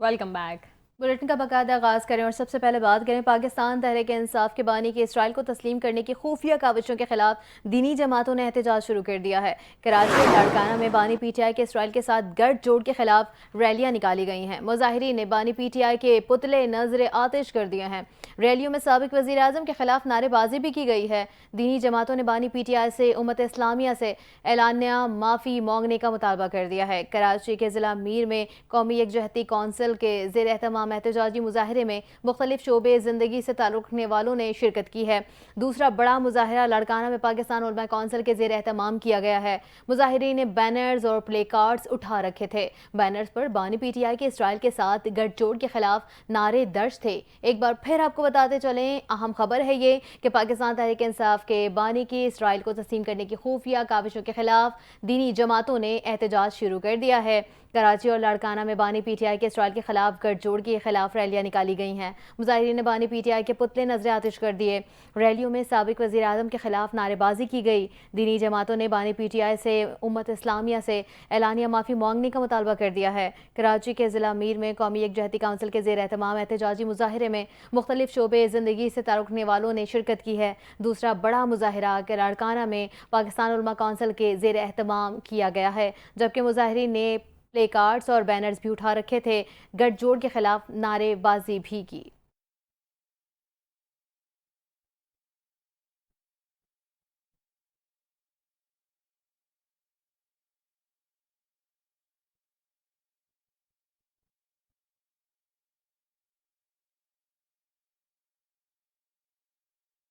Welcome back. Bulletin का बाकायदा आगाज करें और सबसे पहले बात करें पाकिस्तान तहरीक इंसाफ के बानी की इसराइल को तस्लीम करने की खुफिया काविशों के खिलाफ दीनी जमातों ने एहतजाज शुरू कर दिया है। कराची और लाड़काना में बानी पीटीआई के इसराइल के साथ गठजोड़ के खिलाफ रैलियां निकाली गई हैं। मुजाहिरीन ने बानी पीटीआई के पुतले नजर आतिश कर दिए हैं। रैलियों में साबिक वजीर आजम के खिलाफ नारेबाजी भी की गई है। दीनी जमातों ने बानी पीटीआई से उम्मत इस्लामिया से एलानिया माफ़ी मांगने का मुतालबा कर दिया है। कराची के जिला मीर में कौमी यकजहती कौंसिल के जेर एहतमाम एहतजाजी मुजाहरे में मुख्तलिफ शोबे ज़िंदगी से ताल्लुक़ रखने वालों ने शिरकत की है। दूसरा बड़ा मुजाहरा लड़काना में पाकिस्तान उलमा कौंसिल के जेर एहतमाम किया गया है। मुजाहिरीन ने बैनर्स और प्ले कार्ड्स उठा रखे थे। बैनर्स पर बानी पीटीआई के इसराइल के साथ गठजोड़ के खिलाफ नारे दर्ज थे। एक बार फिर आपको बताते चलें, अहम खबर है ये कि पाकिस्तान तहरीक इंसाफ के बानी की इसराइल को तस्लीम करने की खुफिया काविशों के खिलाफ दीनी जमातों ने एहतजाज शुरू कर दिया है। कराची और लाड़काना में बानी पीटीआई के इसराइल के खिलाफ गठजोड़ के खिलाफ रैलियां निकाली गई हैं। मुजाहिरीन ने बानी पीटीआई के पुतले नजर आतिश कर दिए। रैलियों में साबिक वज़ीर आज़म के खिलाफ नारेबाजी की गई। दीनी जमातों ने बानी पीटीआई से उम्मत इस्लामिया से एलानिया माफ़ी मांगने का मुतालबा कर दिया है। कराची के जिला मीर में कौमी यकजहती काउंसिल के जेर एहतमाम एहतजाजी मुजाहरे में मुख्तलिफ शोबे ज़िंदगी से ताल्लुक़ रखने वालों ने शिरकत की है। दूसरा बड़ा मुजाहरा लाड़काना में पाकिस्तान उलमा कौंसिल के जेर एहतमाम किया गया है, जबकि मुजाहिरीन ने प्ले कार्ड्स और बैनर्स भी उठा रखे थे। गठजोड़ के खिलाफ नारेबाजी भी की।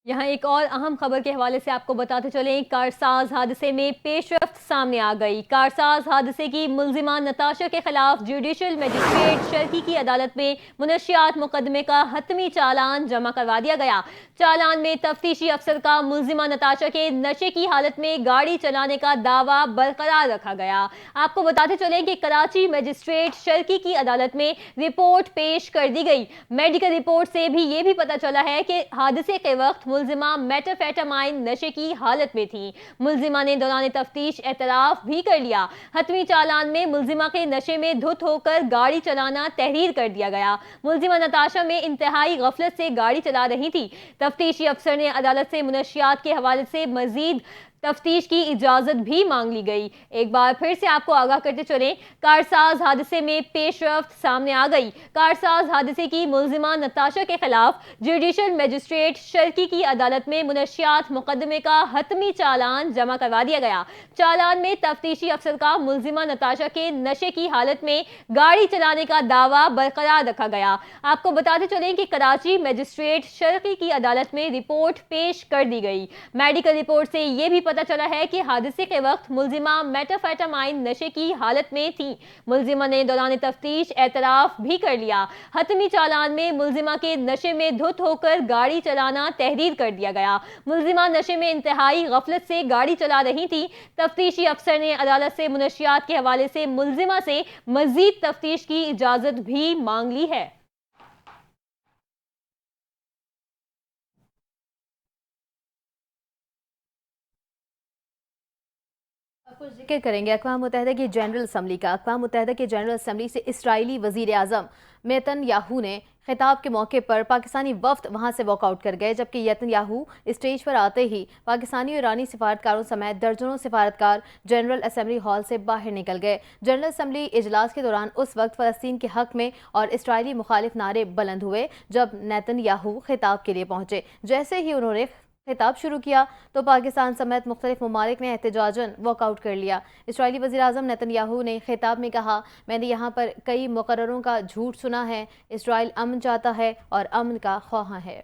यहाँ एक और अहम खबर के हवाले से आपको बताते चलें, कारसाज हादसे में पेशरफ्त सामने आ गई। कारसाज हादसे की मुल्जिमा नताशा के खिलाफ जुडिशल मजिस्ट्रेट शर्की की अदालत में मुनशियात मुकदमे का हतमी चालान जमा करवा दिया गया। चालान में तफ्तीशी अफसर का मुल्जिमा नताशा के नशे की हालत में गाड़ी चलाने का दावा बरकरार रखा गया। आपको बताते चलें कि कराची मजिस्ट्रेट शर्की की अदालत में रिपोर्ट पेश कर दी गई। मेडिकल रिपोर्ट से भी ये भी पता चला है कि हादसे के वक्त मुल्जिमा मेटाफेटामाइन नशे की हालत में थी। मुल्जिमा ने दौरान तफ्तीश एतराफ भी कर लिया। हतमी चालान में मुल्जिमा के नशे में धुत होकर गाड़ी चलाना तहरीर कर दिया गया। मुल्जिमा नताशा में इंतहाई गफलत से गाड़ी चला रही थी। तफ्तीशी अफसर ने अदालत से मुनशियात के हवाले से मजीद तफ्तीश की इजाजत भी मांग ली गई। एक बार फिर से आपको आगाह करते चलें, कारसाज हादसे में पेशरफ्त सामने आ गई। कारसाज हादसे की मुल्जिमा नताशा के खिलाफ जुडिशल मजिस्ट्रेट शर्की की अदालत में मुनशियात मुकदमे का हतमी चालान जमा करवा दिया गया। चालान में तफ्तीशी अफसर का मुल्जिमा नताशा के नशे की हालत में गाड़ी चलाने का दावा बरकरार रखा गया। आपको बताते चलें कि कराची मजिस्ट्रेट शर्की की अदालत में रिपोर्ट पेश कर दी गई। मेडिकल रिपोर्ट से यह भी पता चला है कि हादसे के वक्त मुल्जिमा मेटाफेटामाइन नशे की हालत में थी। मुल्जिमा ने दौरान तफ्तीश एतराफ भी कर लिया। हतमी चालान में मुल्जिमा के नशे में धुत होकर गाड़ी चलाना तहरीर कर दिया गया। मुल्जिमा नशे में इंतहाई गफलत से गाड़ी चला रही थी। तफ्तीशी अफसर ने अदालत से मुनशियात के हवाले से मुल्जिमा से मजीद तफ्तीश की इजाजत भी मांग ली है। कुछ जिक्र करेंगे अक़वाम मुत्तहिदा की जनरल असम्बली का। अक़वाम मुत्तहिदा की जनरल असम्बली से इसराइली वज़ीर आज़म नेतन्याहू ने खिताब के मौके पर पाकिस्तानी वफ्द वहां से वॉकआउट कर गए, जबकि नेतन्याहू स्टेज पर आते ही पाकिस्तानी और ईरानी सिफारतकारों समेत दर्जनों सिफारतकार जनरल असम्बली हॉल से बाहर निकल गए। जनरल असम्बली इजलास के दौरान उस वक्त फ़लस्तीन के हक में और इसराइली मुखालिफ नारे बुलंद हुए जब नेतन्याहू खिताब के लिए पहुंचे। जैसे ही उन्होंने खिताब शुरू किया तो पाकिस्तान समेत मुख्तलिफ ममालिक ने एहतजाजन वॉकआउट कर लिया। इसराइली वज़ीर आज़म नेतन्याहू ने खिताब में कहा, मैंने यहाँ पर कई मुकर्ररों का झूठ सुना है। इसराइल अमन चाहता है और अमन का ख्वाह है।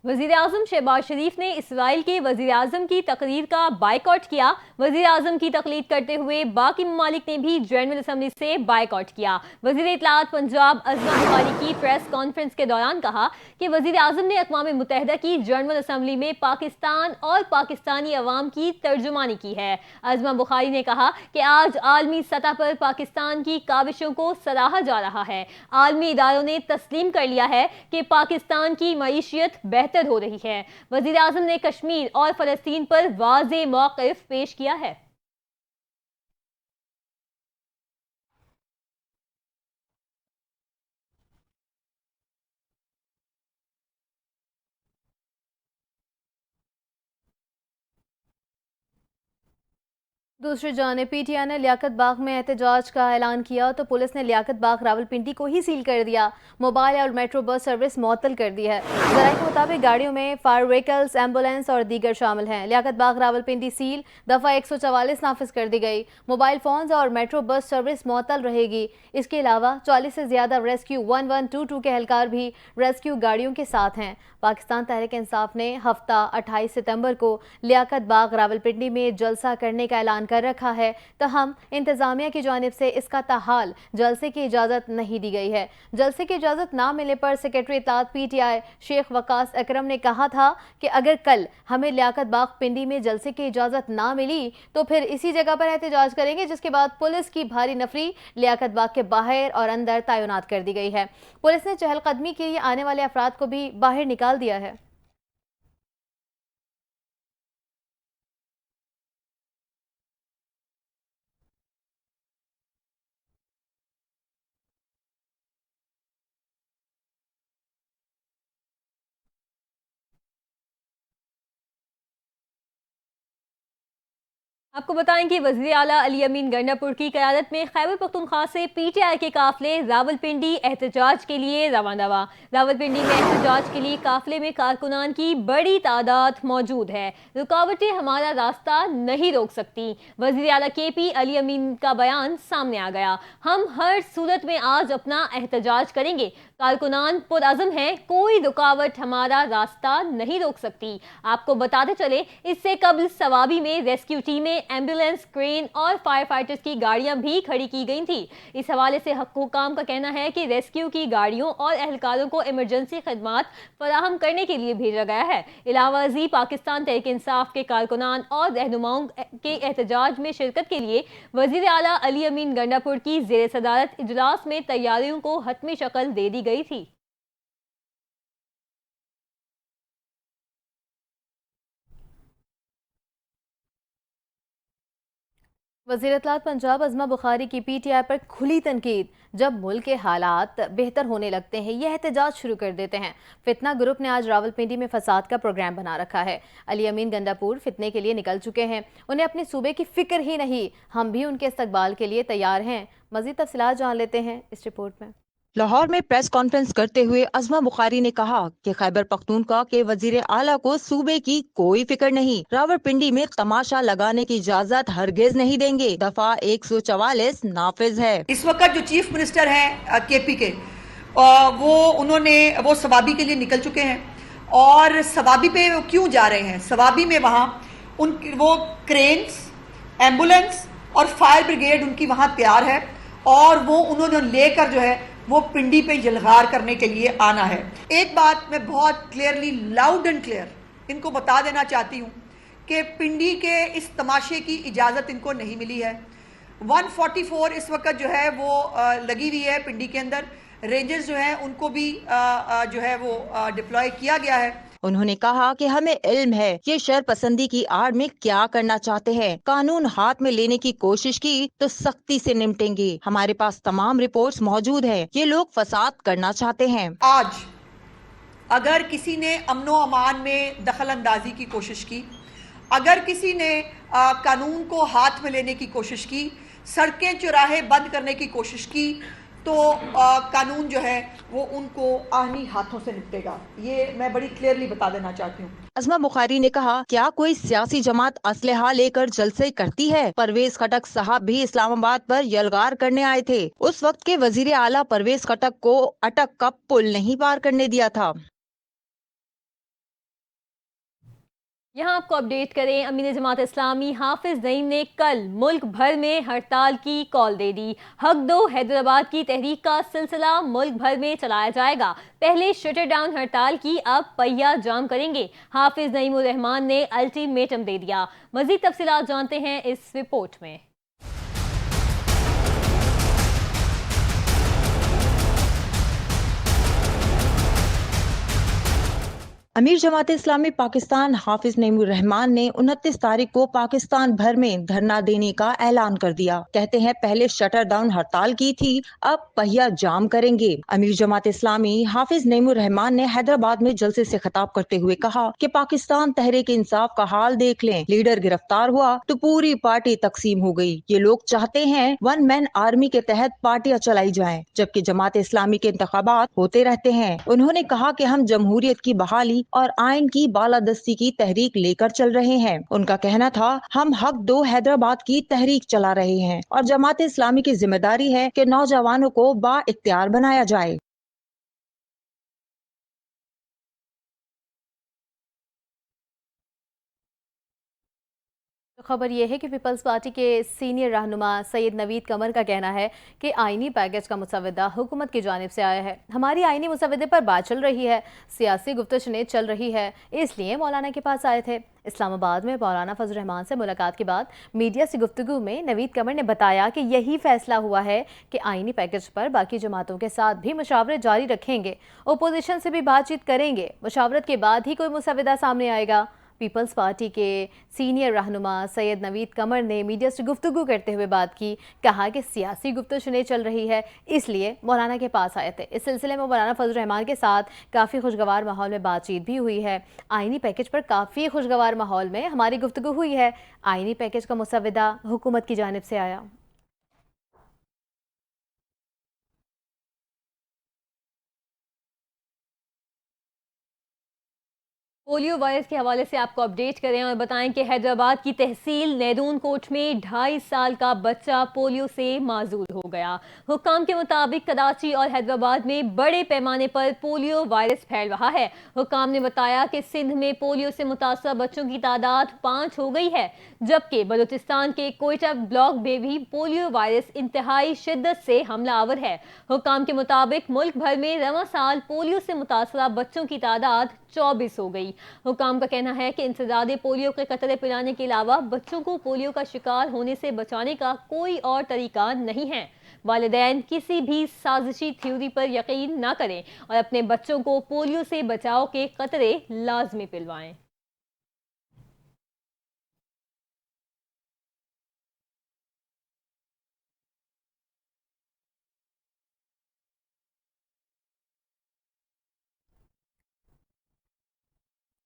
वज़ीर आज़म शहबाज शरीफ ने इसराइल के वज़ीर आज़म की तकरीर का बाइकआउट किया। वज़ीर आज़म की तकलीद करते हुए बाकी ममालिक ने भी जनरल असम्बली से बाइकआउट किया। वज़ीर इत्तलात पंजाब अज़मा बुखारी की प्रेस कॉन्फ्रेंस के दौरान कहा कि वज़ीर आज़म ने अक़वाम मुत्तहिदा की जनरल असम्बली में पाकिस्तान और पाकिस्तानी अवाम की तर्जुमानी की है। अज़मा बुखारी ने कहा कि आज आलमी सतह पर पाकिस्तान की काविशों को सराहा जा रहा है। आलमी इदारों ने तस्लीम कर लिया है कि पाकिस्तान की मईशियत बेहतर हो रही है। वज़ीर आज़म ने कश्मीर और फ़लस्तीन पर वाज़ेह मौक़िफ़ पेश किया है। दूसरी जानिब पीटीआई ने लियाकत बाग में एहतजाज का ऐलान किया तो पुलिस ने लियाकत बाग रावलपिंडी को ही सील कर दिया। मोबाइल और मेट्रो बस सर्विस मुअत्तल कर दी है। ज़राए के मुताबिक गाड़ियों में फायर व्हीकल्स, एम्बुलेंस और दीगर शामिल हैं। लियाकत बाग रावलपिंडी सील, दफ़ा 144 नाफिज कर दी गई। मोबाइल फ़ोन्स और मेट्रो बस सर्विस मुअत्तल रहेगी। इसके अलावा 40 से ज़्यादा रेस्क्यू 1122 के एहलकार भी रेस्क्यू गाड़ियों के साथ हैं। पाकिस्तान तहरीक इंसाफ ने हफ्ता 28 सितंबर को लियाकत बाग रावलपिंडी में जलसा करने का ऐलान कर रखा है, तहम इंतजामिया की जानिब से इसका ताहाल जलसे की इजाज़त नहीं दी गई है। जलसे की इजाज़त ना मिलने पर सेक्रेटरी इत्तलात पीटीआई शेख वकास अकरम ने कहा था कि अगर कल हमें लियाकत बाग पिंडी में जलसे की इजाज़त ना मिली तो फिर इसी जगह पर एहतजाज करेंगे, जिसके बाद पुलिस की भारी नफरी लियाकत बाग के बाहर और अंदर तैनात कर दी गई है। पुलिस ने चहलकदमी के लिए आने वाले अफराद को भी बाहर निकाल दिया है। आपको बताएं कि वज़ीर आला अली अमीन गंडापुर की क़यादत में खैबर पख्तूनख्वा से पीटीआई के काफ़िले रावलपिंडी एहतजाज के लिए रवाना हुआ। रावलपिंडी में एहतजाज के लिए काफ़िले में कारकुनान की बड़ी तादाद मौजूद है। रुकावटें हमारा रास्ता नहीं रोक सकती। वज़ीर आला KP अली अमीन का बयान सामने आ गया। हम हर सूरत में आज अपना एहतजाज करेंगे। कारकुनान पुरअज़म हैं, कोई रुकावट हमारा रास्ता नहीं रोक सकती। आपको बताते चले, इससे कबल सवाबी में रेस्क्यू टीमें, एम्बुलेंस, क्रेन और फायर फाइटर्स की गाड़ियां भी खड़ी की गई थी। इस हवाले से हुक्काम का कहना है कि रेस्क्यू की गाड़ियों और एहलकारों को इमरजेंसी खदमात फराहम करने के लिए भेजा गया है। इलावाजी पाकिस्तान तहरीक इंसाफ के कारकुनान और रहनुमाओं के एहतजाज में शिरकत के लिए वज़ीर आला अली अमीन गंडापुर की ज़ेर सदारत इजलास में तैयारियों को हतमी शक्ल दे दी गई थी। वज़ीर इत्तलात पंजाब अज़मा बुखारी की पीटीआई पर खुली तनकीद। जब मुल्क के हालात बेहतर होने लगते हैं, यह एहतजाज शुरू कर देते हैं। फितना ग्रुप ने आज रावलपिंडी में फसाद का प्रोग्राम बना रखा है। अली अमीन गंडापुर फितने के लिए निकल चुके हैं। उन्हें अपने सूबे की फिक्र ही नहीं, हम भी उनके इस्तकबाल के लिए तैयार हैं। मज़ीद तफसीलात जान लेते हैं इस रिपोर्ट में। लाहौर में प्रेस कॉन्फ्रेंस करते हुए अज़मा बुखारी ने कहा कि खैबर पख्तूनख्वा के वजीर आला को सूबे की कोई फिक्र नहीं, रावलपिंडी में तमाशा लगाने की इजाजत हरगिज नहीं देंगे। दफा 144 नाफिज है। इस वक्त जो चीफ मिनिस्टर हैं KP के, वो सवाबी के लिए निकल चुके हैं। और सवाबी पे वो क्यों जा रहे हैं? सवाबी में वहाँ वो क्रेन्स, एम्बुलेंस और फायर ब्रिगेड उनकी वहाँ तैयार है और वो उन्होंने लेकर जो है वो पिंडी पे जलगार करने के लिए आना है। एक बात मैं बहुत क्लियरली, लाउड एंड क्लियर इनको बता देना चाहती हूँ कि पिंडी के इस तमाशे की इजाज़त इनको नहीं मिली है। 144 इस वक्त जो है वो लगी हुई है पिंडी के अंदर। रेंजर्स जो हैं उनको भी जो है वो डिप्लॉय किया गया है। उन्होंने कहा कि हमें इल्म है ये शर पसंदी की आड़ में क्या करना चाहते हैं। कानून हाथ में लेने की कोशिश की तो सख्ती से निपटेंगे। हमारे पास तमाम रिपोर्ट्स मौजूद हैं। ये लोग फसाद करना चाहते हैं। आज अगर किसी ने अमनो अमान में दखल अंदाजी की कोशिश की, अगर किसी ने कानून को हाथ में लेने की कोशिश की, सड़कें चौराहे बंद करने की कोशिश की, तो कानून जो है वो उनको आहनी हाथों से निपटेगा। ये मैं बड़ी क्लियरली बता देना चाहती हूँ। अज़मा बुखारी ने कहा, क्या कोई सियासी जमात असलहा लेकर जलसे करती है? परवेज खटक साहब भी इस्लामाबाद पर यलगार करने आए थे। उस वक्त के वजीर आला परवेज खटक को अटक का पुल नहीं पार करने दिया था। यहाँ आपको अपडेट करें, अमीन जमात इस्लामी हाफिज नईम ने कल मुल्क भर में हड़ताल की कॉल दे दी। हक दो हैदराबाद की तहरीक का सिलसिला मुल्क भर में चलाया जाएगा। पहले शटर डाउन हड़ताल की, अब पहिया जाम करेंगे। हाफिज नईम उर रहमान ने अल्टीमेटम दे दिया। मजीद तफसीलात जानते हैं इस रिपोर्ट में। अमीर जमात इस्लामी पाकिस्तान हाफिज नईमुर रहमान ने 29 तारीख को पाकिस्तान भर में धरना देने का ऐलान कर दिया। कहते हैं पहले शटर डाउन हड़ताल की थी, अब पहिया जाम करेंगे। अमीर जमात इस्लामी हाफिज नईमुर रहमान ने हैदराबाद में जलसे से खिताब करते हुए कहा कि पाकिस्तान तहरीक इंसाफ का हाल देख लें, लीडर गिरफ्तार हुआ तो पूरी पार्टी तकसीम हो गई। ये लोग चाहते हैं वन मैन आर्मी के तहत पार्टियां चलाई जाएं, जबकि जमात इस्लामी के इंतखाबात होते रहते हैं। उन्होंने कहा कि हम जमहूरियत की बहाली और आइन की बालादस्ती की तहरीक लेकर चल रहे हैं। उनका कहना था हम हक दो हैदराबाद की तहरीक चला रहे हैं और जमात इस्लामी की जिम्मेदारी है कि नौजवानों को बाइख्तियार बनाया जाए। तो खबर यह है कि पीपल्स पार्टी के सीनियर रहनुमा सैयद नवीद कमर का कहना है कि आईनी पैकेज का मुसवदा हुकूमत की जानिब से आया है। हमारी आईनी मुसवदे पर बात चल रही है, सियासी गुफ्तगू चल रही है, इसलिए मौलाना के पास आए थे। इस्लामाबाद में मौलाना फजल रहमान से मुलाकात के बाद मीडिया से गुफ्तगू में नवीद कमर ने बताया कि यही फैसला हुआ है कि आईनी पैकेज पर बाकी जमातों के साथ भी मुशावरत जारी रखेंगे, अपोजिशन से भी बातचीत करेंगे। मुशावरत के बाद ही कोई मुसवदा सामने आएगा। पीपल्स पार्टी के सीनियर रहनुमा सैयद नवीद कमर ने मीडिया से गुफ्तगू करते हुए बात की, कहा कि सियासी गुफ्तगू चल रही है, इसलिए मौलाना के पास आए थे। इस सिलसिले में मौलाना फजल रहमान के साथ काफ़ी खुशगवार माहौल में बातचीत भी हुई है। आईनी पैकेज पर काफ़ी खुशगवार माहौल में हमारी गुफ्तगू हुई है। आईनी पैकेज का मुसवदा हुकूमत की जानिब से आया। पोलियो वायरस के हवाले से आपको अपडेट करें और बताएं कि हैदराबाद की तहसील नैदून कोट में 2.5 साल का बच्चा पोलियो से माजूर हो गया। हुक्काम के मुताबिक कराची और हैदराबाद में बड़े पैमाने पर पोलियो वायरस फैल रहा है। हुक्काम ने बताया कि सिंध में पोलियो से मुतासर बच्चों की तादाद 5 हो गई है, जबकि बलूचिस्तान के कोयटा ब्लॉक में भी पोलियो वायरस इंतहाई शिद्दत से हमलावर है। हुक्काम के मुताबिक मुल्क भर में रवां साल पोलियो से मुतासरा बच्चों की तादाद 24 हो गई। हुकाम का कहना है कि इंसदादे पोलियो के कतरे पिलाने के अलावा बच्चों को पोलियो का शिकार होने से बचाने का कोई और तरीका नहीं है। वालिदैन किसी भी साजिशी थ्योरी पर यकीन ना करें और अपने बच्चों को पोलियो से बचाव के कतरे लाजमी पिलवाएं।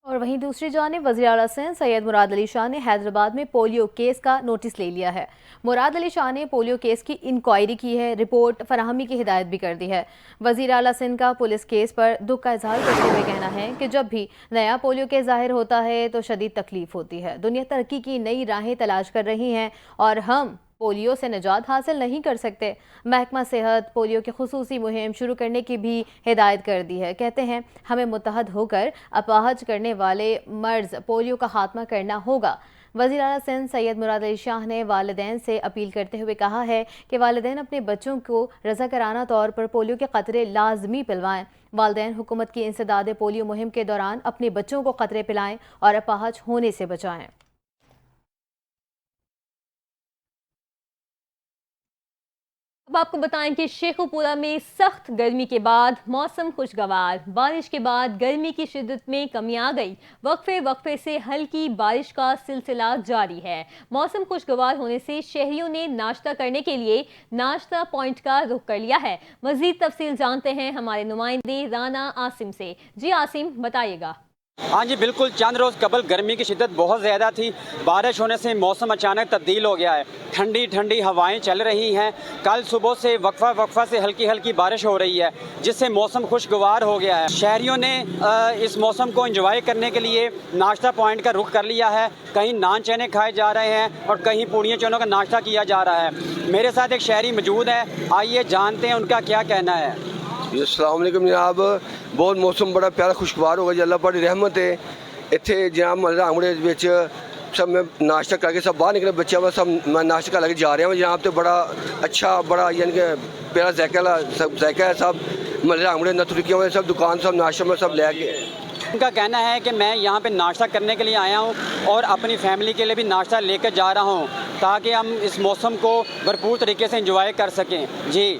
और वहीं दूसरी जानिब वज़ीर आला सिंध सैयद मुराद अली शाह ने हैदराबाद में पोलियो केस का नोटिस ले लिया है। मुराद अली शाह ने पोलियो केस की इंक्वायरी की है, रिपोर्ट फराहमी की हिदायत भी कर दी है। वज़ीर आला सिंध का पुलिस केस पर दुख का इजहार करते हुए कहना है कि जब भी नया पोलियो केस ज़ाहिर होता है तो शदीद तकलीफ होती है। दुनिया तरक्की की नई राहें तलाश कर रही हैं और हम पोलियो से निजात हासिल नहीं कर सकते। महकमा सेहत पोलियो की खुसूसी मुहिम शुरू करने की भी हिदायत कर दी है। कहते हैं हमें मुत्तहद होकर अपाहज करने वाले मर्ज पोलियो का खात्मा करना होगा। वज़ीर आला सिंध सैयद मुराद अली शाह ने वालिदैन से अपील करते हुए कहा है कि वालिदैन अपने बच्चों को रज़ाकाराना तौर पर पोलियो के क़तरे लाजमी पिलवाएं। वालिदैन हुकूमत की इंसदादे पोलियो मुहिम के दौरान अपने बच्चों को क़तरे पिलाएं और अपाहज होने से बचाएं। अब आपको बताएं कि शेखुपुरा में सख्त गर्मी के बाद मौसम खुशगवार। बारिश के बाद गर्मी की शिद्दत में कमी आ गई। वक्फे से हल्की बारिश का सिलसिला जारी है। मौसम खुशगवार होने से शहरियों ने नाश्ता करने के लिए नाश्ता पॉइंट का रुख कर लिया है। मजीद तफसील जानते हैं हमारे नुमाइंदे राना आसिम से। जी आसिम, बताइएगा। हाँ जी बिल्कुल, चंद रोज़ कबल गर्मी की शिद्दत बहुत ज़्यादा थी। बारिश होने से मौसम अचानक तब्दील हो गया है। ठंडी ठंडी हवाएं चल रही हैं। कल सुबह से वक्फा से हल्की हल्की बारिश हो रही है, जिससे मौसम खुशगवार हो गया है। शहरियों ने इस मौसम को एंजॉय करने के लिए नाश्ता पॉइंट का रुख कर लिया है। कहीं नान चने खाए जा रहे हैं और कहीं पूड़ियों चनों का नाश्ता किया जा रहा है। मेरे साथ एक शहरी मौजूद है, आइए जानते हैं उनका क्या कहना है। अस्सलाम वालेकुम जनाब। बहुत मौसम बड़ा प्यारा खुशगवार होगा, अल्लाह बड़ी रहमत है। ਇੱਥੇ ਜਨਾਬ ਮਹੱਲੇ ਰਾਮਗੜ੍ਹੇ ਵਿੱਚ ਸਭ ਮੈਂ ਨਾਸ਼ਤਾ ਕਰਕੇ ਸਭ ਬਾਹਰ ਨਿਕਲੇ ਬੱਚਿਆਂ ਵਾ ਸਭ ਮੈਂ ਨਾਸ਼ਤਾ ਕਰ ਕੇ ਜਾ ਰਿਹਾ ਹਾਂ ਜਨਾਬ ਤੇ ਬੜਾ ਅੱਛਾ ਬੜਾ ਯਾਨੀ کہ پیارا ذائقہ ہے سب مہلے رامگڑھے نتھرکیوں میں سب دکان سب ناشتہ میں سب لے کے ان کا کہنا ہے کہ میں یہاں پہ ناشتہ کرنے کے لیے آیا ہوں اور اپنی فیملی کے لیے بھی ناشتہ لے کر جا رہا ہوں تاکہ ہم اس موسم کو بھرپور طریقے سے انجوائے کر سکیں. جی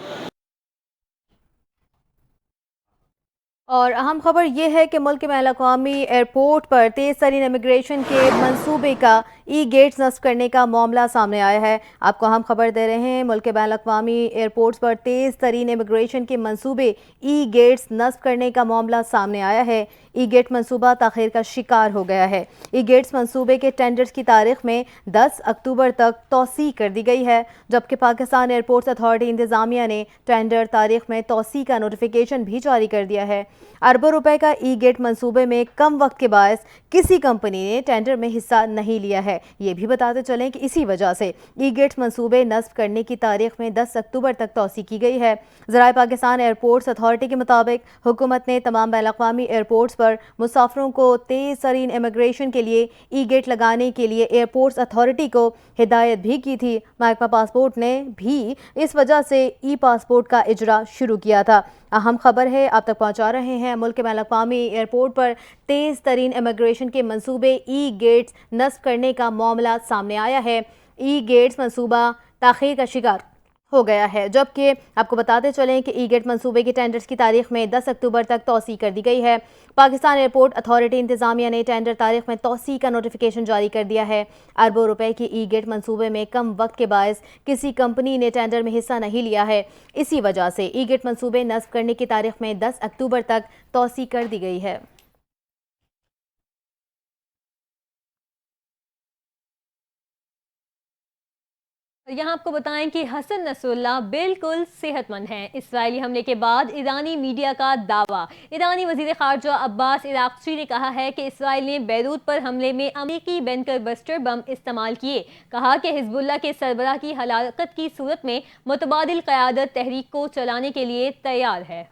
اور اہم خبر یہ ہے کہ ملک کے بین الاقوامی ایئرپورٹ پر تیز ترین امیگریشن کے منصوبے کا ای گیٹس نصب کرنے کا معاملہ سامنے آیا ہے. آپ کو اہم خبر دے رہے ہیں ملک کے بین الاقوامی ایئرپورٹس پر تیز ترین امیگریشن کے منصوبے ای گیٹس نصب کرنے کا معاملہ سامنے آیا ہے. ای گیٹ منصوبہ تاخیر کا شکار ہو گیا ہے. ای گیٹس منصوبے کے ٹینڈرز کی تاریخ میں 10 اکتوبر تک توسیع کر دی گئی ہے، جبکہ پاکستان ایئرپورٹس اتھارٹی انتظامیہ نے ٹینڈر تاریخ میں توسیع کا نوٹیفیکیشن بھی جاری کر دیا ہے. اربوں روپے کا ای گیٹ منصوبے میں کم وقت کے باعث کسی کمپنی نے ٹینڈر میں حصہ نہیں لیا ہے. یہ بھی بتاتے چلیں کہ اسی وجہ سے ای گیٹ منصوبے نصب کرنے کی تاریخ میں 10 اکتوبر تک توسیع کی گئی ہے. ذرائع پاکستان ایئرپورٹس اتھارٹی کے مطابق حکومت نے تمام بین الاقوامی ایئرپورٹس پر مسافروں کو تیز ترین امیگریشن کے لیے ای گیٹ لگانے کے لیے ایئرپورٹس اتھارٹی کو ہدایت بھی کی تھی. محکمہ پاسپورٹ نے بھی اس وجہ سے ای پاسپورٹ کا اجرا شروع کیا تھا. اہم خبر ہے آپ تک پہنچا رہے ہیں. ملک کے بین الاقوامی ایئرپورٹ پر تیز ترین امیگریشن کے منصوبے ای گیٹس نصب کرنے کا معاملہ سامنے آیا ہے. ای گیٹس منصوبہ تاخیر کا شکار ہو گیا ہے، جبکہ آپ کو بتاتے چلیں کہ ای گیٹ منصوبے کے ٹینڈرز کی تاریخ میں 10 اکتوبر تک توسیع کر دی گئی ہے. پاکستان ایئرپورٹ اتھارٹی انتظامیہ نے ٹینڈر تاریخ میں توسیع کا نوٹیفیکیشن جاری کر دیا ہے. اربوں روپے کی ای گیٹ منصوبے میں کم وقت کے باعث کسی کمپنی نے ٹینڈر میں حصہ نہیں لیا ہے. اسی وجہ سے ای گیٹ منصوبے نصب کرنے کی تاریخ میں 10 اکتوبر تک توسیع کر دی گئی ہے. یہاں آپ کو بتائیں کہ حسن نصر اللہ بالکل صحت مند ہیں. اسرائیلی حملے کے بعد ایرانی میڈیا کا دعویٰ. ایرانی وزیر خارجہ عباس عراقچی نے کہا ہے کہ اسرائیل نے بیروت پر حملے میں امریکی بنکر بسٹر بم استعمال کیے. کہا کہ حزب اللہ کے سربراہ کی ہلاکت کی صورت میں متبادل قیادت تحریک کو چلانے کے لیے تیار ہے.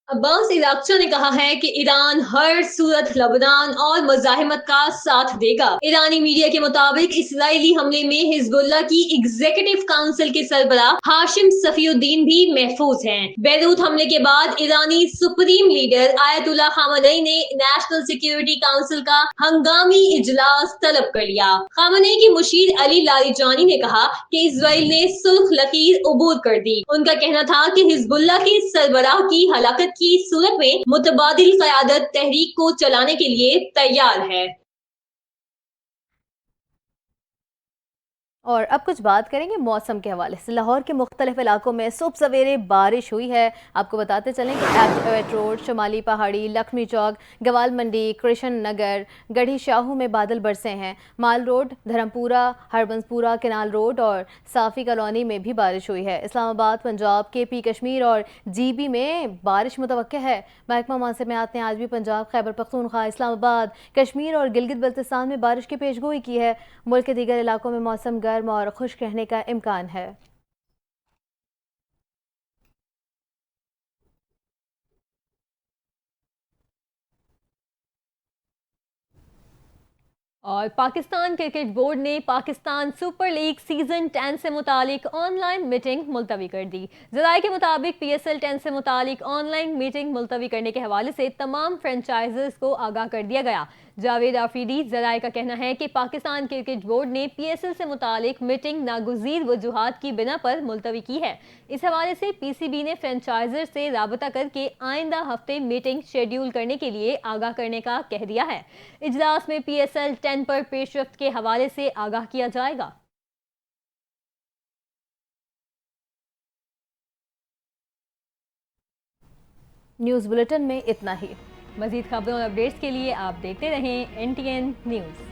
عباس عراقچی نے کہا ہے کہ ایران ہر صورت لبنان اور مزاحمت کا ساتھ دے گا. ایرانی میڈیا کے مطابق اسرائیلی حملے میں حزب اللہ کی ایگزیکٹو کونسل کے سربراہ ہاشم صفی الدین بھی محفوظ ہیں. بیروت حملے کے بعد ایرانی سپریم لیڈر آیت اللہ خامنئی نے نیشنل سیکیورٹی کونسل کا ہنگامی اجلاس طلب کر لیا. خامنئی کے مشیر علی لاریجانی نے کہا کہ اسرائیل نے سرخ لکیر عبور کر دی. ان کا کہنا تھا کہ حزب اللہ کے سربراہ کی ہلاکت کی صورت میں متبادل قیادت تحریک کو چلانے کے لیے تیار ہے. اور اب کچھ بات کریں گے موسم کے حوالے سے. لاہور کے مختلف علاقوں میں صبح سویرے بارش ہوئی ہے. آپ کو بتاتے چلیں کہ ایٹ روڈ، شمالی پہاڑی، لکھمی چوک، گوال منڈی، کرشن نگر، گڑھی شاہو میں بادل برسے ہیں. مال روڈ، دھرمپورہ، ہربنس پورہ، کنال روڈ اور صافی کالونی میں بھی بارش ہوئی ہے. اسلام آباد، پنجاب، کے پی، کشمیر اور جی بی میں بارش متوقع ہے. محکمہ موسمیات نے آج بھی پنجاب، خیبر پختونخوا، اسلام آباد، کشمیر اور گلگت بلتستان میں بارش کی پیش گوئی کی ہے. ملک کے دیگر علاقوں میں موسم گرم اور خشک رہنے کا امکان ہے. اور پاکستان کرکٹ بورڈ نے پاکستان سپر لیگ سیزن 10 سے متعلق آن لائن میٹنگ ملتوی کر دی. ذرائع کے مطابق پی ایس ایل 10 سے متعلق آن لائن میٹنگ ملتوی کرنے کے حوالے سے تمام فرنچائزز کو آگاہ کر دیا گیا. جاوید آفریدی ذرائع کا کہنا ہے کہ پاکستان کرکٹ بورڈ نے پی ایس ایل سے متعلق میٹنگ ناگزیر وجوہات کی بنا پر ملتوی کی ہے. اس حوالے سے پی سی بی نے فرنچائزر سے رابطہ کر کے آئندہ ہفتے میٹنگ شیڈیول کرنے کے لیے آگاہ کرنے کا کہہ دیا ہے. اجلاس میں پی ایس ایل 10 پر پیش رفت کے حوالے سے آگاہ کیا جائے گا. نیوز بلیٹن میں اتنا ہی. مزید خبروں اور اپڈیٹس کے لیے آپ دیکھتے رہیں NTN نیوز.